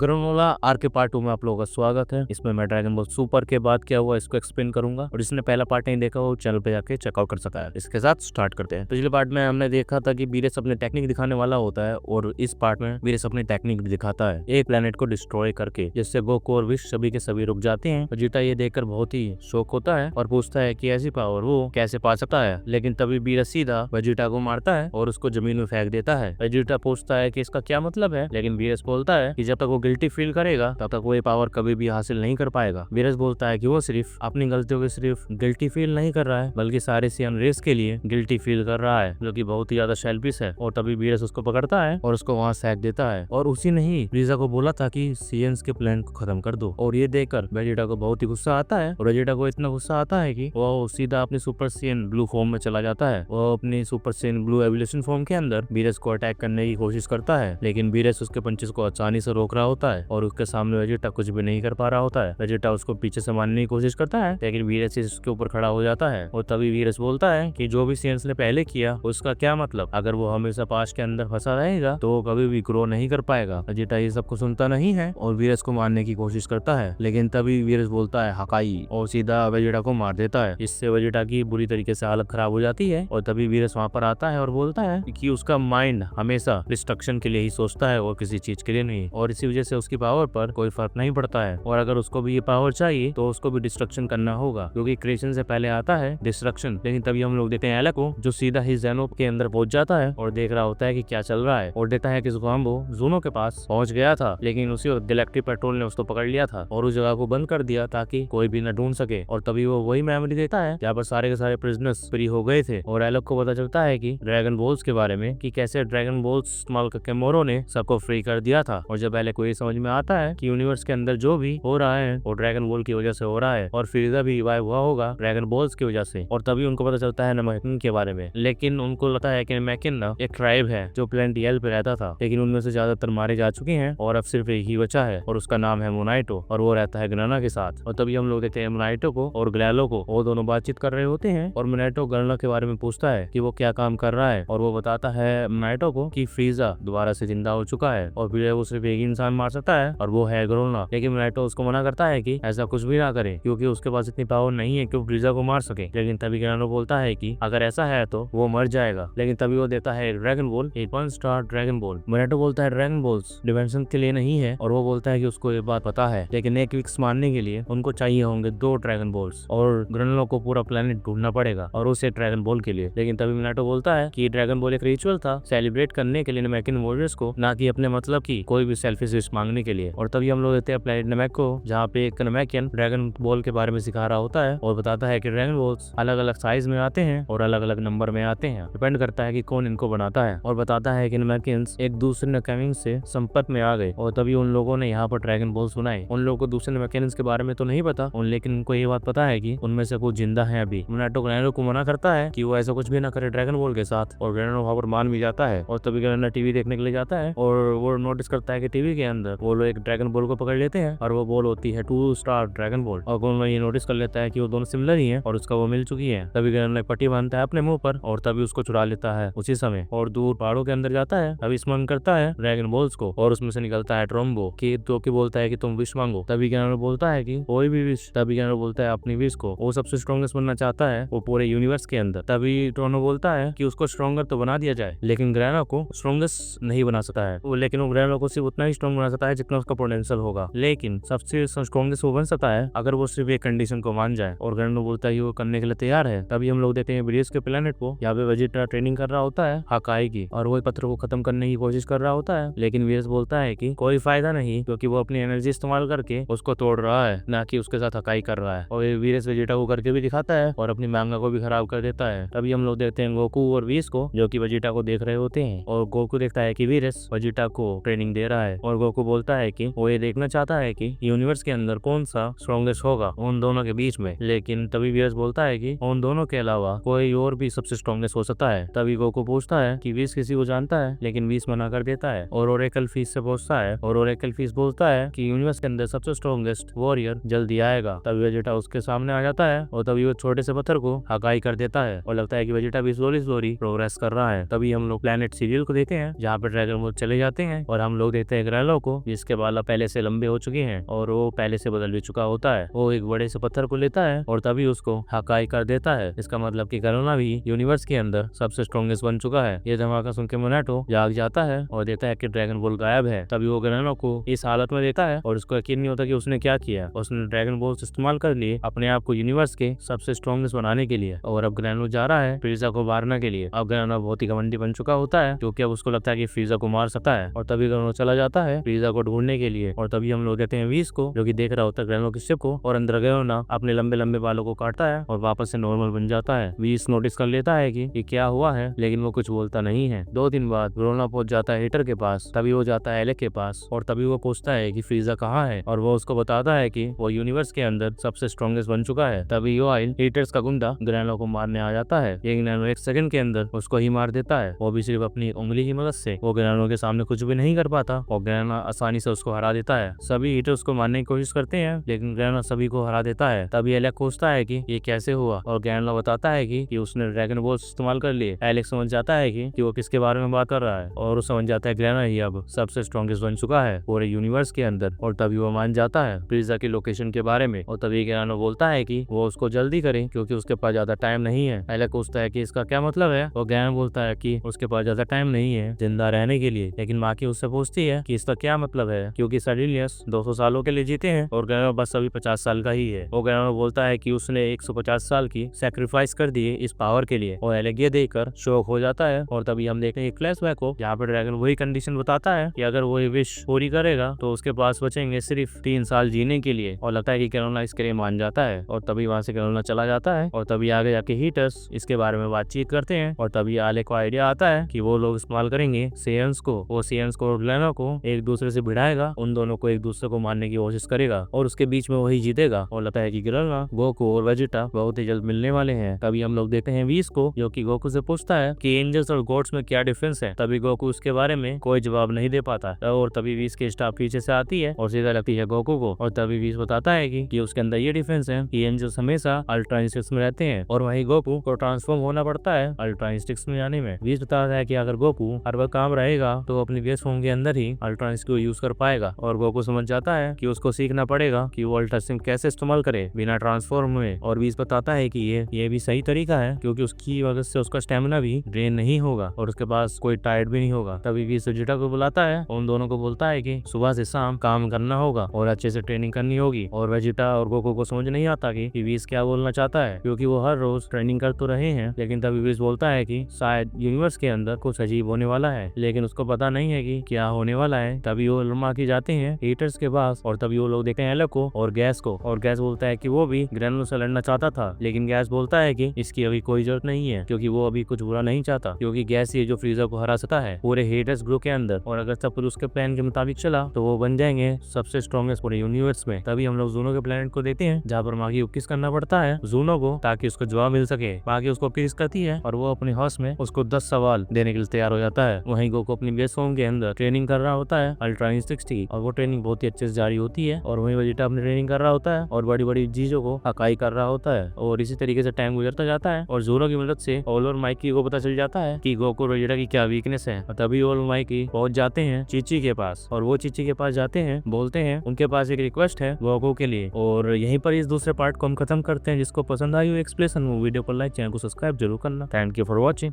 Granola arc के part 2 में आप लोगों का स्वागत है। इसमें मैं ड्रैगन बॉल सुपर के बाद क्या हुआ इसको एक्सप्लेन करूंगा, और जिसने पहला पार्ट नहीं देखा वो चैनल पे जाके चेकआउट कर सकता है। इसके साथ स्टार्ट करते हैं। पिछले पार्ट में हमने देखा था कि वीरेस अपने टेक्निक दिखाने वाला होता है, और इस पार्ट में वीरेस अपनी टेक्निक भी दिखाता है, एक प्लेनेट को डिस्ट्रॉय करके, जिससे गोकू और विश सभी के सभी रुक जाते हैं। वेजिटा ये देखकर बहुत ही शौक होता है और पूछता है कि ऐसी पावर वो कैसे पा सकता है, लेकिन तभी वीरेस सीधा वेजिटा को मारता है और उसको जमीन में फेंक देता है। वेजिटा पूछता है कि इसका क्या मतलब है, लेकिन वीरेस बोलता है कि जब तक वो गिल्टी फील करेगा तब तक वो ये पावर कभी भी हासिल नहीं कर पाएगा। वीरेस बोलता है कि वो सिर्फ अपनी गलतियों के सिर्फ गिल्टी फील नहीं कर रहा है, बल्कि सारे सियन रेस के लिए गिल्टी फील कर रहा है, जो कि बहुत ही ज्यादा सेल्फिश है। और तभी वीरेस उसको पकड़ता है और उसको वहाँ फेंक देता है। और उसी ने ही फ्रीजा को बोला था कि सियंस के प्लान को खत्म कर दो। और ये देखकर वेजिटा को बहुत ही गुस्सा आता है, और वेजिटा को इतना गुस्सा आता है कि वो सीधा अपनी सुपर सियन ब्लू फॉर्म में चला जाता है। वो अपनी सुपर सियन ब्लू एवोल्यूशन फॉर्म के अंदर वीरेस को अटैक करने की कोशिश करता है, लेकिन वीरेस उसके पंचेस को आसानी से रोक रहा होता है और उसके सामने वेजिटा कुछ भी नहीं कर पा रहा होता है। वेजिटा उसको पीछे से मारने की कोशिश करता है, लेकिन वीरेस उसके ऊपर खड़ा हो जाता है। और तभी वीरेस बोलता है कि जो भी सियंस ने पहले किया उसका क्या मतलब, अगर वो हमेशा पास के अंदर फंसा रहेगा तो वो कभी भी ग्रो नहीं कर पाएगा। वेजिटा ये सब कुछ सुनता नहीं है और वीरेस को मारने की कोशिश करता है, लेकिन तभी वीरेस बोलता है हकाई, और सीधा वेजिटा को मार देता है। इससे वेजिटा की बुरी तरीके से हालत खराब हो जाती है। और तभी वीरेस वहाँ पर आता है और बोलता है कि उसका माइंड हमेशा डिस्ट्रक्शन के लिए ही सोचता है और किसी चीज के लिए नहीं, और इसी वजह से उसकी पावर पर कोई फर्क नहीं पड़ता है। और अगर उसको भी ये पावर चाहिए तो उसको भी डिस्ट्रक्शन करना होगा, क्योंकि क्रिएशन से पहले आता है डिस्ट्रक्शन। लेकिन तभी हम लोग देखते हैं एला को, जो सीधा ही ज़ेनो के अंदर पहुंच जाता है और देख रहा होता है कि क्या चल रहा है, और देखता है कि जुकाम्बो जूनो के पास पहुंच गया था, लेकिन उसी वक्त गैलेक्टिक पेट्रोल ने उसको पकड़ लिया था और उस जगह को बंद कर दिया ताकि कोई भी न ढूंढ सके। और तभी वो वही मेमोरी देता है जहाँ पर सारे के सारे प्रिजनर्स फ्री हो गए थे, और एलक को पता चलता है कि ड्रैगन बॉल्स के बारे में, कि कैसे ड्रैगन बॉल्स इस्तेमाल करके मोरो ने सबको फ्री कर दिया था। और जब एलक को ये समझ में आता है कि यूनिवर्स के अंदर जो भी हो रहा है वो ड्रैगन बॉल की वजह से हो रहा है, और फ्रीजा भी रिवाइव हुआ होगा ड्रैगन बॉल्स की वजह से। और तभी उनको पता चलता है नमैकिन के बारे में, लेकिन उनको लगता है कि नमैकिन ना एक ट्राइब है जो प्लेनेट यल पे रहता था, लेकिन उनमें से ज्यादातर मारे जा चुके हैं और अब सिर्फ एक ही बचा है, और उसका नाम है मोनाइटो, और वो रहता है ग्रेना के साथ। और तभी हम लोग देखते हैं मोनाइटो को और ग्लैलो को, वो दोनों बातचीत कर रहे होते हैं, और मोनाइटो ग्रेना के बारे में पूछता है कि वो क्या काम कर रहा है, और वो बताता है मोनाइटो को कि फ्रीजा दोबारा से जिंदा हो चुका है और फिर वो सिर्फ एक ही इंसान मार सकता है और वो है ग्रेना। लेकिन मोनाइटो उसको मना करता है कि ऐसा कुछ भी ना करे, क्योंकि उसके पास इतनी पावर नहीं है कि वो फ्रीजा को मार सके। लेकिन तभी ग्रेना बोलता है कि अगर ऐसा है तो वो मर जाएगा। लेकिन तभी वो देता है ड्रैगन बॉल, एक 1 स्टार ड्रैगन बॉल। मोनाइटो बोलता है ड्रैगन बॉल्स डिमेंशन के लिए नहीं है, और वो बोलता है कि उसको ये बात पता है, लेकिन एक विक्स मारने के लिए उनको चाहिए होंगे 2 ड्रैगन बॉल्स, और ग्रेनलो को पूरा प्लेनेट ढूंढना पड़ेगा और उसे ड्रैगन बॉल के लिए। लेकिन तभी मोनाइटो बोलता है कि ड्रैगन बॉल एक रिचुअल था सेलिब्रेट करने के लिए नमैकिन वॉरियर्स को, ना कि अपने मतलब की कोई भी सेल्फिश विश मांगने के लिए। और तभी हम लोग देखते हैं प्लेनेट नमैक को, जहाँ पे एक नमैकियन ड्रैगन बॉल के बारे में सिखा रहा होता है और बताता है कि ड्रैगन बॉल्स अलग अलग साइज में आते हैं और अलग अलग नंबर में आते हैं, डिपेंड करता है कि कौन इनको बनाता है। और बताता है कि नमैकियंस एक दूसरे नमैकियंस से संपर्क में आ गए, और तभी उन लोगों ने यहाँ पर ड्रैगन बॉल सुनाए। उन लोगों को दूसरे नमैकियंस के बारे में तो नहीं पता, लेकिन उनको ये बात पता है कि उनमें से कुछ जिंदा है अभी। मोनाइटो ग्रेनो को मना करता है कि वो ऐसा कुछ भी ना करे ड्रैगन बॉल के साथ, और ग्रेनो वहाँ पर मान भी जाता है। और तभी ग्रेनो टीवी देखने के लिए जाता है, और वो नोटिस करता है कि टीवी के अंदर वो लोग एक ड्रैगन बॉल को पकड़ लेते हैं, और वो बॉल होती है 2 स्टार ड्रैगन बॉल। और ग्रेनो ये नोटिस कर लेता है कि वो दोनों सिमिलर ही हैं और उसका वो मिल चुकी है। तभी ग्रेनो पट्टी बांधता है अपने मुंह पर, और तभी उसको चुरा लेता है उसी समय, और दूर पहाड़ों के अंदर जाता है। अभी स्मरण करता है ड्रैगन बॉल्स को, और उसमें से निकलता है ट्रोम्बो की, तो की बोलता है कि तुम विश मांगो। तभी ग्रेनो बोलता है कि कोई भी विश। तभी ग्रेनो बोलता है अपनी विश को, वो सबसे स्ट्रॉन्गेस्ट बनना चाहता है वो पूरे यूनिवर्स के अंदर। तभी ट्रोनो बोलता है कि उसको स्ट्रॉन्गर तो बना दिया जाए, लेकिन ग्रेनो को स्ट्रॉन्गेस्ट नहीं बना सकता है वो, लेकिन वो ग्रेनो को सिर्फ उतना ही स्ट्रॉन्ग बना सकता है जितना उसका पोटेंशियल होगा। लेकिन सबसे स्ट्रॉन्गेस्ट वो बन सकता है अगर वो सिर्फ एक कंडीशन को मान जाए, और ग्रेनो बोलता है वो करने के लिए तैयार है। तभी हम लोग देखते हैं ब्रियस के प्लेनेट को, यहाँ पे वेजिटा ट्रेनिंग कर रहा होता है हकाई की, और वो पत्थर को खत्म करने की कोशिश कर रहा होता है, लेकिन ब्रियस बोलता है कि कोई फायदा नहीं, क्योंकि वो अपनी एनर्जी इस्तेमाल करके उसको तोड़ रहा है, ना कि उसके साथ हकाई कर रहा है। और ब्रियस वेजिटा को करके भी दिखाता है और अपनी मांगा को भी खराब कर देता है। तभी हम लोग देखते हैं गोकू और वीस को, जो कि वेजिटा को देख रहे होते हैं, और गोकू देखता है कि वीरस वेजिटा को ट्रेनिंग दे रहा है, और गोकू बोलता है कि वो ये देखना चाहता है कि यूनिवर्स के अंदर कौन सा स्ट्रॉन्गेस्ट होगा उन दोनों के बीच में। लेकिन तभी वीरस बोलता है कि उन दोनों के अलावा कोई और भी सबसे स्ट्रॉन्गेस्ट हो सकता है। तभी गोकू पूछता है कि वीस किसी को जानता है, लेकिन वीस मना कर देता है, और ओरेकल फीस से पूछता है, और ओरेकल फीस बोलता है कि यूनिवर्स के अंदर सबसे स्ट्रॉन्गेस्ट वॉरियर जल्दी आएगा। तभी वेजिटा उसके सामने आ जाता है, और तभी वो छोटे से पत्थर को हकाई कर देता है, और लगता है कि वेजिटा भी स्लोली प्रोग्रेस कर रहा है। तभी हम लोग प्लेनेट सीरियल को देखते हैं, जहाँ पे ड्रैगन बॉल चले जाते हैं, और हम लोग देखते हैं ग्रेलो को, को, जिसके बाल पहले से लंबे हो चुके हैं और वो पहले से बदल भी चुका होता है। वो एक बड़े से पत्थर को लेता है और तभी उसको हकाई कर देता है। इसका मतलब कि ग्रेनोला भी यूनिवर्स के अंदर सबसे स्ट्रॉन्गेस्ट बन चुका है। ये धमाका सुन के मोनाटो जाग जाता है और देखता है कि ड्रैगन बॉल गायब है। तभी वो ग्रेनोला को इस हालत में देखता है और उसको यकीन नहीं होता कि उसने क्या किया। उसने ड्रैगन बॉल इस्तेमाल कर लिए अपने आप को यूनिवर्स के सबसे स्ट्रॉन्गेस्ट बनाने के लिए, और अब ग्रेनोला जा रहा है फ्रीजा को मारने के लिए। अब ग्रेनोला बहुत ही घमंडी बन चुका होता है क्योंकि अब उसको लगता है कि फ्रीजा को मार सकता है, और तभी ग्रेनोला चला जाता है फ्रीजा को ढूंढने के लिए। और तभी हम लोग देखते हैं व्हीस को, जो कि देख रहा होता है ग्रेनोला की शिप को, और अंदर ग्रेनोला अपने लंबे लंबे बालों को काटता है और वापस से नॉर्मल बन जाता है। व्हीस नोटिस कर लेता है कि क्या हुआ है, लेकिन वो कुछ बोलता नहीं है। 2 दिन बाद ग्रेनोला पहुंच जाता है हीटर के पास। तभी वो जाता है एलेक के पास और तभी वो पूछता है कि फ्रीजा कहाँ है, और वो उसको बताता है कि वो यूनिवर्स के अंदर सबसे स्ट्रॉन्गेस्ट बन चुका है। तभी योआइल हीटर्स का गुंडा ग्रेनोला को मारने आ जाता है, लेकिन ग्रेनोला 1 सेकंड के अंदर उसको ही मार देता है। वो भी सिर्फ अपनी उंगली की मदद से। वो ग्रेनोला के सामने कुछ भी नहीं कर पाता और ग्रेनोला आसानी से उसको हरा देता है। सभी हीटर्स को मारने की कोशिश करते हैं, लेकिन ग्रेनोला सभी को हरा देता है। तभी एलेक पूछता है कि ये कैसे हुआ, और ग्रेनोला बताता है कि उसने ड्रैगन बॉल इस्तेमाल कर लिए। एलेक समझ जाता है कि वो किसके बारे में बात कर रहा है, और वो समझ जाता है ग्रेनोला ही अब सबसे स्ट्रॉन्गेस्ट बन चुका है पूरे यूनिवर्स के अंदर। और तभी वो मान जाता है फ्रीजा की लोकेशन के बारे में, और तभी ग्रेनोला बोलता है कि वो उसको जल्दी करे क्योंकि उसके पास ज्यादा टाइम नहीं है। एलेक पूछता है कि इसका क्या मतलब है, और ग्रेनोला बोलता है कि उसके पास ज्यादा टाइम नहीं है जिंदा रहने के लिए। लेकिन माकी उससे पूछती है कि इसका क्या मतलब है, क्योंकि सेरेनियस 200 सालों के लिए जीते हैं और ग्रेनोला बस अभी 50 साल का ही है। वो ग्रेनोला बोलता है कि उसने 150 साल की सैक्रिफाइस कर दिए इस पावर के लिए, और एलेक ये देखकर शॉक हो जाता है। और तभी हम देखते हैं एक फ्लैशबैक को, जहाँ पे ड्रैगन वही कंडीशन बताता है कि अगर वो विश पूरी करेगा तो उसके पास बचेंगे सिर्फ 3 साल जीने के लिए, और लगता है कि ग्रेनोला इसके लिए मान जाता है। और तभी वहां से ग्रेनोला चला जाता है, और तभी आगे जाके हीटर्स इसके बारे में बातचीत करते हैं। और तभी एलेक को आइडिया आता है कि वो लोग इस्तेमाल करेंगे सेयंस को। वो सेयंस को और ग्रेनोला को एक दूसरे से भिड़ाएगा, उन दोनों को एक दूसरे को मारने की कोशिश करेगा, और उसके बीच में वही जीतेगा। और लगता है कि ग्रेनोला, गोकू और वेजिटा बहुत ही जल्द मिलने वाले हैं। तभी हम लोग देखते हैं व्हीस को, जो कि गोकू से पूछता है कि एंजल्स और गॉड्स में क्या डिफरेंस है। तभी गोकू उसके बारे में कोई जवाब नहीं दे पाता, और तभी व्हीस की स्टाफ पीछे से आती है और सीधा लगती है गोकू को। और तभी व्हीस बताता है कि उसके अंदर ये डिफरेंस है कि एंजल्स हमेशा अल्ट्रा इंस्टिंक्ट्स में रहते हैं, और वहीं गोकू को ट्रांसफॉर्म होना पड़ता है अल्ट्रा इंस्टिंक्ट्स में जाने में। व्हीस बताता है कि अगर गोकू हर वक्त काम रहेगा तो अपनी बेस फॉर्म के अंदर ही अल्ट्रा इंस्टिंक्ट को यूज कर पाएगा। और गोकू समझ जाता है कि उसको सीखना पड़ेगा कि वो अल्ट्रा इंस्टिंक्ट कैसे इस्तेमाल करे बिना ट्रांसफॉर्म हुए। और व्हीस बताता है कि ये भी सही तरीका है, क्योंकि उसकी वजह से उसका स्टेमिना भी ड्रेन नहीं होगा और उसके पास कोई टायर्ड भी नहीं होगा। तभी व्हीस वेजिटा को बुलाता है, उन दोनों को बोलता है कि सुबह से शाम काम करना होगा और अच्छे से ट्रेनिंग करनी होगी। और वेजिटा और गोकू को समझ नहीं आता कि व्हीस क्या बोलना चाहता है, क्योंकि वो हर रोज ट्रेनिंग कर तो रहे हैं। लेकिन तभी व्हीस बोलता है कि शायद यूनिवर्स के अंदर कुछ अजीब होने वाला है, लेकिन उसको पता नहीं है कि क्या होने वाला है। तभी वो लम्मा की जाते हैं हीटर्स के पास, और तभी वो लोग देखते हैं एलेक को और गैस को। और गैस बोलता है कि वो भी ग्रेनोला से लड़ना चाहता था, लेकिन गैस बोलता है कि इसकी अभी कोई जरूरत नहीं है, क्योंकि वो अभी कुछ बुरा नहीं चाहता, क्योंकि गैस ही जो फ्रीजा को हरा सकता है पूरे हीटर्स ग्रुप के अंदर। और अगर सब कुछ उसके प्लान के मुताबिक चला तो वो बन जाएंगे सबसे स्ट्रॉन्गेस्ट पूरे यूनिवर्स में। तभी हम लोग जूनो के प्लेनेट को देखते हैं, जहाँ पर मागी को किस करना पड़ता है जूनो को, ताकि उसको जवाब मिल सके। मागी उसको किस करती है और वो अपने हाउस में उसको 10 सवाल देने के लिए तैयार हो जाता है। वहीं गोकू अपनी बेस फॉर्म के अंदर ट्रेनिंग कर रहा होता है अल्ट्रा इंस्टिंक्ट्स की, और वो ट्रेनिंग बहुत ही अच्छे से जारी होती है। और वहीं वेजिटा अपनी ट्रेनिंग कर रहा होता है और बड़ी बड़ी चीजों को हकाई कर रहा होता है। और इसी तरीके से टाइम गुजरता जाता है, और जूनो की मदद से ओल और माइकी को पता चल जाता है कि गोकू और वेजिटा की क्या वीकनेस है। और तभी ओल और माइकी पहुंच जाते हैं चीची के पास, और वो चीची के पास जाते हैं, बोलते हैं उनके पास एक रिक्वेस्ट है गोकू के लिए। और यहीं पर इस दूसरे पार्ट को हम खत्म करते हैं। जिसको पसंद आई हो एक्सप्लेनेशन वो वीडियो को लाइक, चैनल को सब्सक्राइब जरूर करना। Thank you for watching.